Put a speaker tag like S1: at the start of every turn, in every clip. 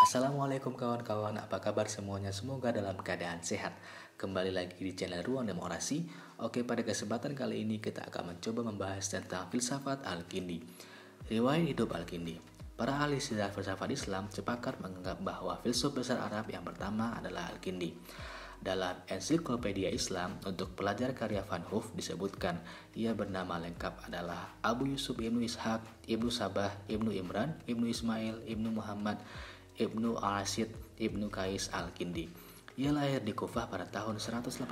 S1: Assalamualaikum kawan-kawan, apa kabar semuanya? Semoga dalam keadaan sehat. Kembali lagi di channel Ruang Demokrasi. Oke, pada kesempatan kali ini kita akan mencoba membahas tentang filsafat Al-Kindi. Riwayat hidup Al-Kindi. Para ahli sejarah filsafat Islam sepakat menganggap bahwa filsuf besar Arab yang pertama adalah Al-Kindi. Dalam ensiklopedia Islam untuk pelajar karya Van Hoof disebutkan ia bernama lengkap adalah Abu Yusuf Ibnu Ishaq, Ibnu Sabah, Ibnu Imran, Ibnu Ismail, Ibnu Muhammad, Ibnu Al-Asid, Ibnu Qais Al-Kindi. Ia lahir di Kufah pada tahun 185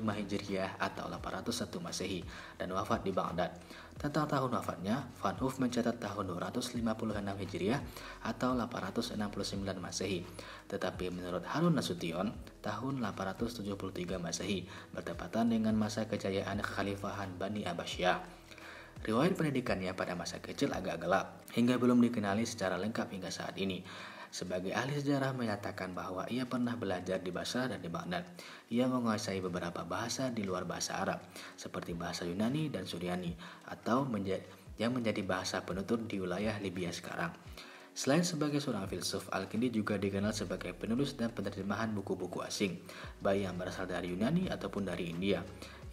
S1: Hijriah atau 801 Masehi dan wafat di Baghdad. Tentang tahun wafatnya, Van Hoof mencatat tahun 256 Hijriah atau 869 Masehi. Tetapi menurut Harun Nasution, tahun 873 Masehi bertepatan dengan masa kejayaan kekhalifahan Bani Abbasiyah. Riwayat pendidikannya pada masa kecil agak gelap, hingga belum dikenali secara lengkap hingga saat ini. Sebagai ahli sejarah menyatakan bahwa ia pernah belajar di Basra dan di Baghdad. Ia menguasai beberapa bahasa di luar bahasa Arab, seperti bahasa Yunani dan Suryani, atau yang menjadi bahasa penutur di wilayah Libya sekarang. Selain sebagai seorang filsuf, Al-Kindi juga dikenal sebagai penulis dan penerjemahan buku-buku asing, baik yang berasal dari Yunani ataupun dari India.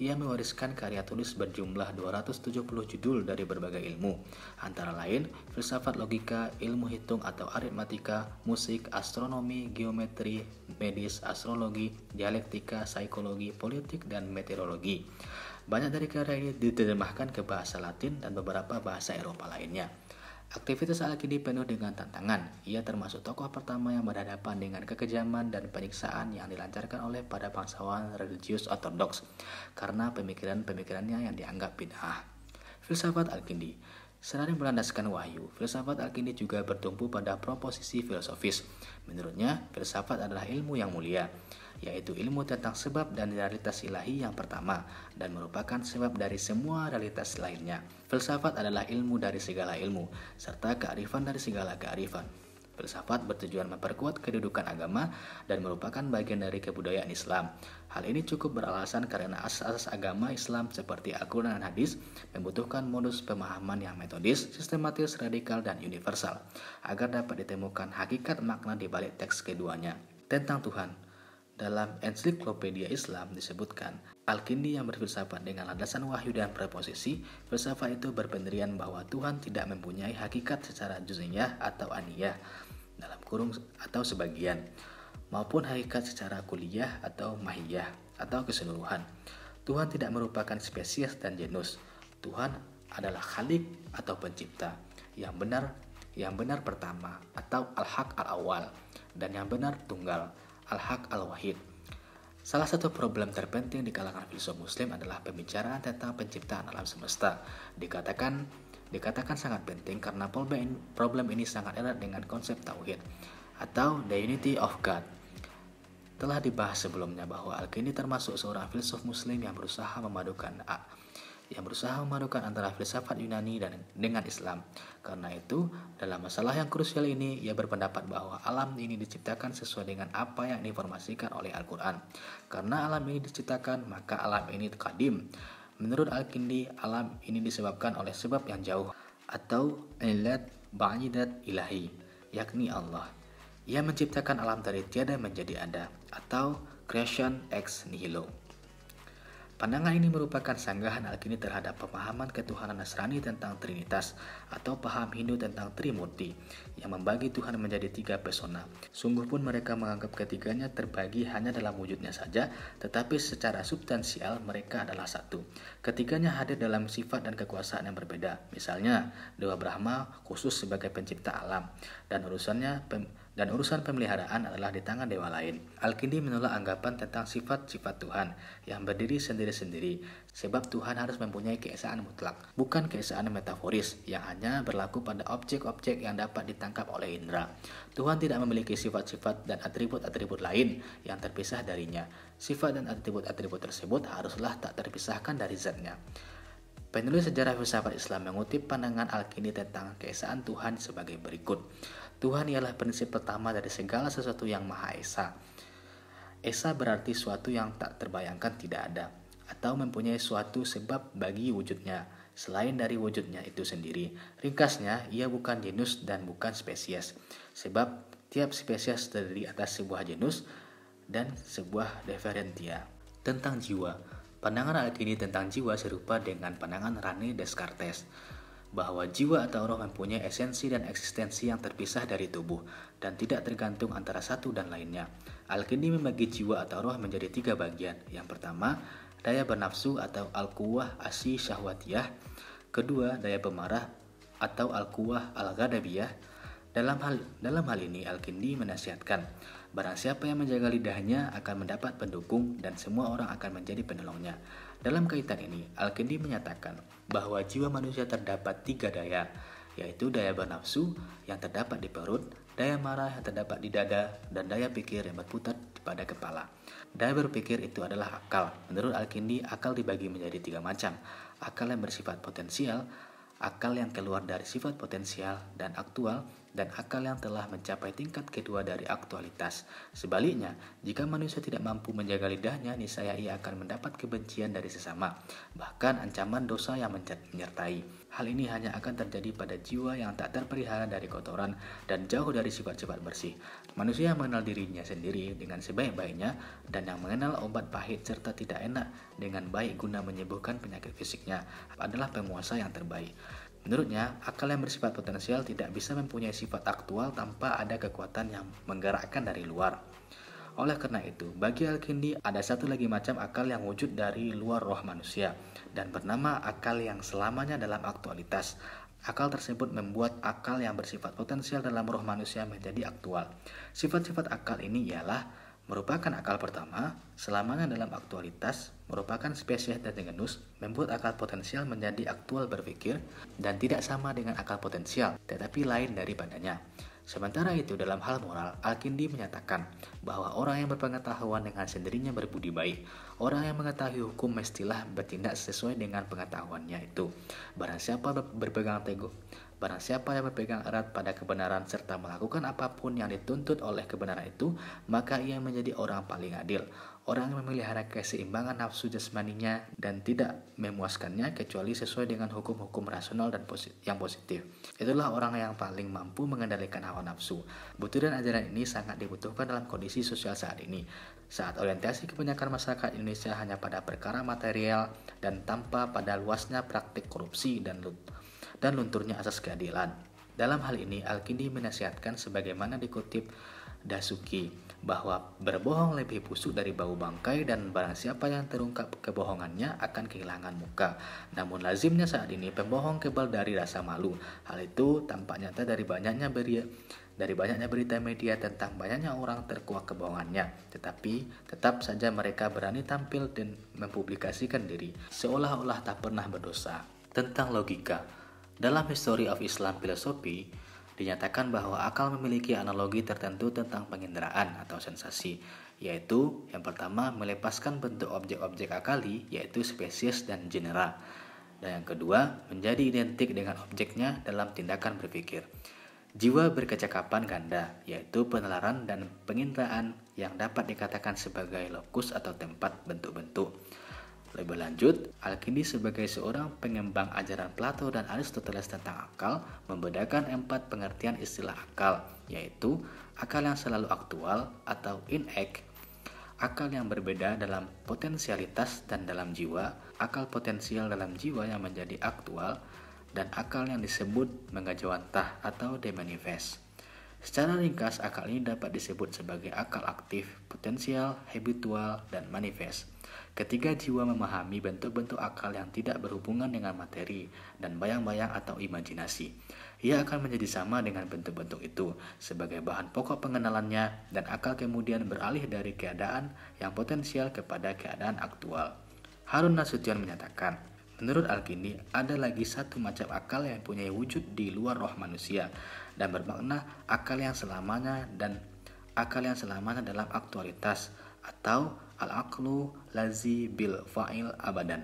S1: Ia mewariskan karya tulis berjumlah 270 judul dari berbagai ilmu, antara lain filsafat logika, ilmu hitung atau aritmatika, musik, astronomi, geometri, medis, astrologi, dialektika, psikologi, politik, dan meteorologi. Banyak dari karya ini diterjemahkan ke bahasa Latin dan beberapa bahasa Eropa lainnya. Aktivitas Al-Kindi penuh dengan tantangan. Ia termasuk tokoh pertama yang berhadapan dengan kekejaman dan penyiksaan yang dilancarkan oleh para bangsawan religius ortodoks karena pemikiran-pemikirannya yang dianggap bid'ah. Filsafat Al-Kindi. Selain berlandaskan wahyu, filsafat Al-Kindi juga bertumpu pada proposisi filosofis. Menurutnya, filsafat adalah ilmu yang mulia, yaitu ilmu tentang sebab dan realitas ilahi yang pertama dan merupakan sebab dari semua realitas lainnya. Filsafat adalah ilmu dari segala ilmu, serta kearifan dari segala kearifan. Filsafat bertujuan memperkuat kedudukan agama dan merupakan bagian dari kebudayaan Islam. Hal ini cukup beralasan karena asas-asas agama Islam seperti Al-Quran dan Hadis membutuhkan modus pemahaman yang metodis, sistematis, radikal, dan universal agar dapat ditemukan hakikat makna di balik teks keduanya. Tentang Tuhan, dalam ensiklopedia Islam disebutkan, Al-Kindi yang berfilsafat dengan landasan wahyu dan preposisi, filsafat itu berpendirian bahwa Tuhan tidak mempunyai hakikat secara juz'iyah atau aniyah, dalam kurung atau sebagian, maupun hakikat secara kuliah atau mahiyah atau keseluruhan. Tuhan tidak merupakan spesies dan genus. Tuhan adalah Khalik atau pencipta, yang benar pertama atau Al-Haq Al-Awal, dan yang benar tunggal, Al-Haq Al-Wahid. Salah satu problem terpenting di kalangan filsuf muslim adalah pembicaraan tentang penciptaan alam semesta. Dikatakan sangat penting karena problem ini sangat erat dengan konsep tauhid atau the unity of God. Telah dibahas sebelumnya bahwa Al-Kindi termasuk seorang filsuf muslim yang berusaha memadukan antara filsafat Yunani dengan Islam. Karena itu, dalam masalah yang krusial ini, ia berpendapat bahwa alam ini diciptakan sesuai dengan apa yang diinformasikan oleh Al-Quran. Karena alam ini diciptakan, maka alam ini qadim. Menurut Al-Kindi, alam ini disebabkan oleh sebab yang jauh atau ilat ba'idat ilahi, yakni Allah. Ia menciptakan alam dari tiada menjadi ada atau creation ex nihilo. Pandangan ini merupakan sanggahan Al-Kindi terhadap pemahaman ketuhanan Nasrani tentang Trinitas atau paham Hindu tentang Trimurti yang membagi Tuhan menjadi 3 persona. Sungguh pun mereka menganggap ketiganya terbagi hanya dalam wujudnya saja, tetapi secara substansial mereka adalah satu. Ketiganya hadir dalam sifat dan kekuasaan yang berbeda. Misalnya, Dewa Brahma khusus sebagai pencipta alam dan urusan pemeliharaan adalah di tangan dewa lain. Al-Kindi menolak anggapan tentang sifat-sifat Tuhan yang berdiri sendiri-sendiri, sebab Tuhan harus mempunyai keesaan mutlak, bukan keesaan metaforis yang hanya berlaku pada objek-objek yang dapat ditangkap oleh indera. Tuhan tidak memiliki sifat-sifat dan atribut-atribut lain yang terpisah darinya. Sifat dan atribut-atribut tersebut haruslah tak terpisahkan dari zatnya. Penulis sejarah filsafat Islam mengutip pandangan Al-Kindi tentang keesaan Tuhan sebagai berikut. Tuhan ialah prinsip pertama dari segala sesuatu yang Maha Esa. Esa berarti suatu yang tak terbayangkan tidak ada, atau mempunyai suatu sebab bagi wujudnya. selain dari wujudnya itu sendiri. Ringkasnya, ia bukan genus dan bukan spesies, sebab tiap spesies terdiri atas sebuah genus dan sebuah diferentia. Tentang jiwa, pandangan Al-Kindi tentang jiwa serupa dengan pandangan René Descartes, bahwa jiwa atau roh mempunyai esensi dan eksistensi yang terpisah dari tubuh dan tidak tergantung antara satu dan lainnya. Al-Kindi membagi jiwa atau roh menjadi 3 bagian. Yang pertama, daya bernafsu atau al-quwwah asy syahwatiyah. Kedua, daya pemarah atau al-quwwah al-ghadabiyah. Dalam hal ini Al-Kindi menasihatkan, barang siapa yang menjaga lidahnya akan mendapat pendukung dan semua orang akan menjadi penolongnya. Dalam kaitan ini, Al-Kindi menyatakan bahwa jiwa manusia terdapat 3 daya, yaitu daya bernafsu yang terdapat di perut, daya marah yang terdapat di dada, dan daya pikir yang berputar pada kepala. Daya berpikir itu adalah akal. Menurut Al-Kindi, akal dibagi menjadi 3 macam. Akal yang bersifat potensial, akal yang keluar dari sifat potensial dan aktual, dan akal yang telah mencapai tingkat kedua dari aktualitas. Sebaliknya, jika manusia tidak mampu menjaga lidahnya, niscaya ia akan mendapat kebencian dari sesama, bahkan ancaman dosa yang menyertai. Hal ini hanya akan terjadi pada jiwa yang tak terpelihara dari kotoran dan jauh dari sifat-sifat bersih. Manusia yang mengenal dirinya sendiri dengan sebaik-baiknya dan yang mengenal obat pahit serta tidak enak dengan baik guna menyembuhkan penyakit fisiknya adalah penguasa yang terbaik. Menurutnya, akal yang bersifat potensial tidak bisa mempunyai sifat aktual tanpa ada kekuatan yang menggerakkan dari luar. Oleh karena itu, bagi Al-Kindi ada satu lagi macam akal yang wujud dari luar roh manusia dan bernama akal yang selamanya dalam aktualitas. Akal tersebut membuat akal yang bersifat potensial dalam roh manusia menjadi aktual. Sifat-sifat akal ini ialah merupakan akal pertama, selamanya dalam aktualitas, merupakan spesies dan genus, membuat akal potensial menjadi aktual berpikir, dan tidak sama dengan akal potensial, tetapi lain daripadanya. Sementara itu, dalam hal moral, Al-Kindi menyatakan bahwa orang yang berpengetahuan dengan sendirinya berbudi baik. Orang yang mengetahui hukum mestilah bertindak sesuai dengan pengetahuannya itu. Barang siapa yang berpegang erat pada kebenaran serta melakukan apapun yang dituntut oleh kebenaran itu, maka ia menjadi orang paling adil. Orang yang memelihara keseimbangan nafsu jasmaninya dan tidak memuaskannya kecuali sesuai dengan hukum-hukum rasional dan yang positif. Itulah orang yang paling mampu mengendalikan hawa nafsu. Butiran ajaran ini sangat dibutuhkan dalam kondisi sosial saat ini. Saat orientasi kebanyakan masyarakat Indonesia hanya pada perkara material dan tanpa pada luasnya praktik korupsi dan lunturnya asas keadilan. Dalam hal ini, Al-Kindi menasihatkan sebagaimana dikutip Dasuki, bahwa berbohong lebih busuk dari bau bangkai dan barang siapa yang terungkap kebohongannya akan kehilangan muka. Namun lazimnya saat ini pembohong kebal dari rasa malu. Hal itu tampak nyata dari banyaknya berita media tentang banyaknya orang terkuak kebohongannya, tetapi tetap saja mereka berani tampil dan mempublikasikan diri seolah-olah tak pernah berdosa. Tentang logika, dalam History of Islam Philosophy dinyatakan bahwa akal memiliki analogi tertentu tentang penginderaan atau sensasi, yaitu yang pertama melepaskan bentuk objek-objek akali, yaitu spesies dan genera, dan yang kedua menjadi identik dengan objeknya dalam tindakan berpikir. Jiwa berkecakapan ganda, yaitu penalaran dan penginderaan yang dapat dikatakan sebagai lokus atau tempat bentuk-bentuk. Lebih lanjut, Al-Kindi sebagai seorang pengembang ajaran Plato dan Aristoteles tentang akal membedakan 4 pengertian istilah akal, yaitu akal yang selalu aktual atau in-act, akal yang berbeda dalam potensialitas dan dalam jiwa, akal potensial dalam jiwa yang menjadi aktual, dan akal yang disebut mengajawantah atau demanifest. Secara ringkas, akal ini dapat disebut sebagai akal aktif, potensial, habitual, dan manifest. Ketika jiwa memahami bentuk-bentuk akal yang tidak berhubungan dengan materi dan bayang-bayang atau imajinasi, ia akan menjadi sama dengan bentuk-bentuk itu sebagai bahan pokok pengenalannya, dan akal kemudian beralih dari keadaan yang potensial kepada keadaan aktual. Harun Nasution menyatakan, menurut Al-Kindi, ada lagi satu macam akal yang punya wujud di luar roh manusia dan bermakna akal yang selamanya dalam aktualitas atau al-aqlu lazi bil fa'il abadan.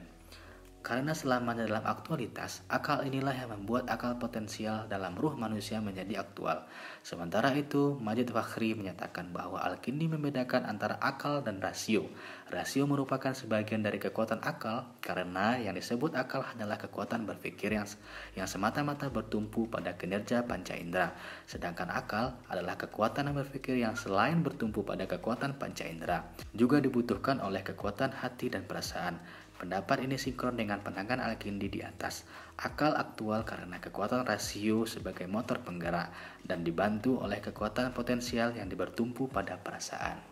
S1: Karena selamanya dalam aktualitas, akal inilah yang membuat akal potensial dalam ruh manusia menjadi aktual. Sementara itu, Majid Fakhri menyatakan bahwa Al-Kindi membedakan antara akal dan rasio. Rasio merupakan sebagian dari kekuatan akal karena yang disebut akal hanyalah kekuatan berpikir yang semata-mata bertumpu pada kinerja panca indera. Sedangkan akal adalah kekuatan yang berpikir yang selain bertumpu pada kekuatan panca indera, juga dibutuhkan oleh kekuatan hati dan perasaan. Pendapat ini sinkron dengan pandangan Al-Kindi di atas. Akal aktual karena kekuatan rasio sebagai motor penggerak dan dibantu oleh kekuatan potensial yang bertumpu pada perasaan.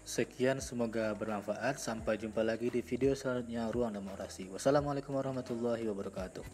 S1: Sekian, semoga bermanfaat. Sampai jumpa lagi di video selanjutnya Ruang Demokrasi. Wassalamualaikum warahmatullahi wabarakatuh.